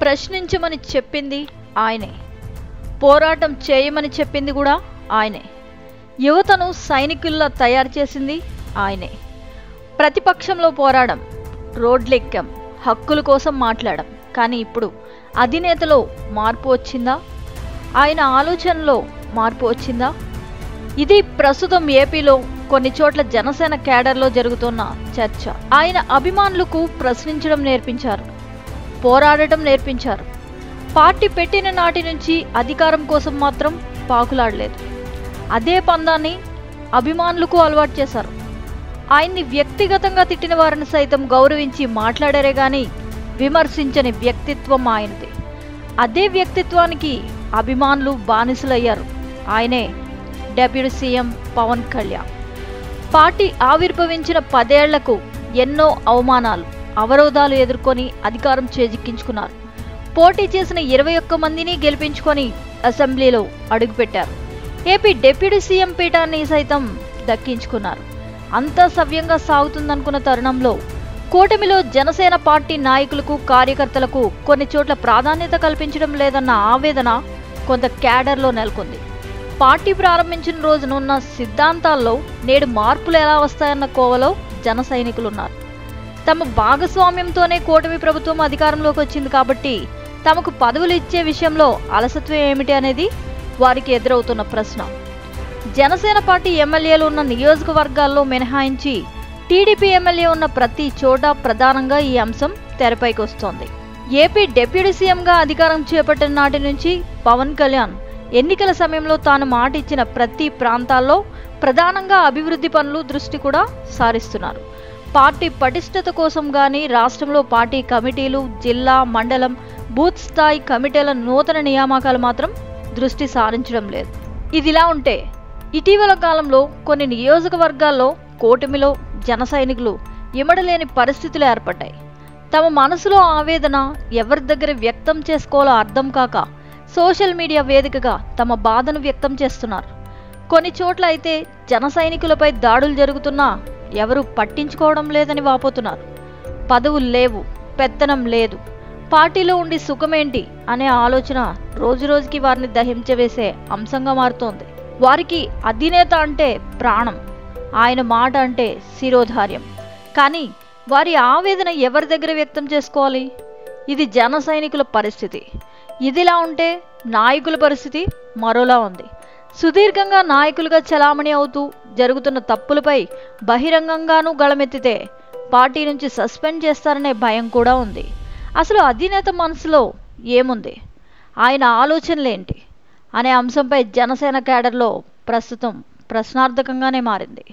ప్రశ్నించమని చెప్పింది ఆయనే, పోరాటం చేయమని చెప్పింది కూడా ఆయనే, యువతను సైనికుల్లా తయారు చేసింది ఆయనే. ప్రతిపక్షంలో పోరాడం, రోడ్లెక్కాం, హక్కుల కోసం మాట్లాడాం. కానీ ఇప్పుడు అధినేతలో మార్పు వచ్చిందా? ఆయన ఆలోచనలో మార్పు వచ్చిందా? ఇది ప్రస్తుతం ఏపీలో కొన్ని చోట్ల జనసేన క్యాడర్లో జరుగుతున్న చర్చ. ఆయన అభిమానులకు ప్రశ్నించడం నేర్పించారు, పోరాడటం నేర్పించారు. పార్టీ పెట్టిన నాటి నుంచి అధికారం కోసం మాత్రం పాకులాడలేదు. అదే పందాన్ని అభిమానులకు అలవాటు చేశారు. ఆయన్ని వ్యక్తిగతంగా తిట్టిన వారిని సైతం గౌరవించి మాట్లాడారే గాని విమర్శించని వ్యక్తిత్వం ఆయనది. అదే వ్యక్తిత్వానికి అభిమానులు బానిసలయ్యారు. ఆయనే డిప్యూటీ సీఎం పవన్ కళ్యాణ్. పార్టీ ఆవిర్భవించిన 10 ఏళ్లకు ఎన్నో అవమానాలు, అవరోధాలు ఎదుర్కొని అధికారం చేజిక్కించుకున్నారు. పోటీ చేసిన 21 మందిని గెలిపించుకొని అసెంబ్లీలో అడుగుపెట్టారు. ఏపీ డిప్యూటీ సీఎం పీఠాన్ని సైతం దక్కించుకున్నారు. అంతా సవ్యంగా సాగుతుందనుకున్న తరుణంలో కూటమిలో జనసేన పార్టీ నాయకులకు, కార్యకర్తలకు కొన్ని చోట్ల ప్రాధాన్యత కల్పించడం లేదన్న ఆవేదన కొంత క్యాడర్లో నెలకొంది. పార్టీ ప్రారంభించిన రోజునున్న సిద్ధాంతాల్లో నేడు మార్పులు ఎలా వస్తాయన్న కోవలో జన సైనికులున్నారు. తమ భాగస్వామ్యంతోనే కూటమి ప్రభుత్వం అధికారంలోకి వచ్చింది కాబట్టి తమకు పదవులు ఇచ్చే విషయంలో అలసత్వం ఏమిటి అనేది వారికి ఎదురవుతున్న ప్రశ్న. జనసేన పార్టీ ఎమ్మెల్యేలు ఉన్న నియోజకవర్గాల్లో మినహాయించి టీడీపీ ఎమ్మెల్యే ఉన్న ప్రతి చోట ప్రధానంగా ఈ అంశం తెరపైకి వస్తోంది. ఏపీ డిప్యూటీ సీఎంగా అధికారం చేపట్టిన నాటి నుంచి పవన్ కళ్యాణ్ ఎన్నికల సమయంలో తాను మాట ఇచ్చిన ప్రతి ప్రాంతాల్లో ప్రధానంగా అభివృద్ధి పనులు దృష్టి కూడా సారిస్తున్నారు. పార్టీ పటిష్టత కోసం గానీ రాష్ట్రంలో పార్టీ కమిటీలు, జిల్లా, మండలం, బూత్ స్థాయి కమిటీల నూతన నియామకాలు మాత్రం దృష్టి సారించడం లేదు. ఇదిలా ఉంటే ఇటీవల కాలంలో కొన్ని నియోజకవర్గాల్లో కూటమిలో జన సైనికులు ఇమడలేని పరిస్థితులు ఏర్పడ్డాయి. తమ మనసులో ఆవేదన ఎవరి దగ్గర వ్యక్తం చేసుకోవాలో అర్థం కాక సోషల్ మీడియా వేదికగా తమ బాధను వ్యక్తం చేస్తున్నారు. కొన్ని చోట్ల అయితే జన సైనికులపై దాడులు జరుగుతున్నా ఎవరూ పట్టించుకోవడం లేదని వాపోతున్నారు. పదవులు లేవు, పెత్తనం లేదు, పార్టీలో ఉండి సుఖమేంటి అనే ఆలోచన రోజురోజుకి వారిని దహించవేసే అంశంగా మారుతోంది. వారికి అధినేత అంటే ప్రాణం, ఆయన మాట అంటే శిరోధార్యం. కానీ వారి ఆవేదన ఎవరి దగ్గర వ్యక్తం చేసుకోవాలి? ఇది జన సైనికుల పరిస్థితి. ఇదిలా ఉంటే నాయకుల పరిస్థితి మరోలా ఉంది. సుదీర్ఘంగా నాయకులుగా చలామణి అవుతూ జరుగుతున్న తప్పులపై బహిరంగంగానూ గళమెత్తితే పార్టీ నుంచి సస్పెండ్ చేస్తారనే భయం కూడా ఉంది. అసలు అధినేత మనసులో ఏముంది, ఆయన ఆలోచనలేంటి అనే అంశంపై జనసేన క్యాడర్లో ప్రస్తుతం ప్రశ్నార్థకంగానే మారింది.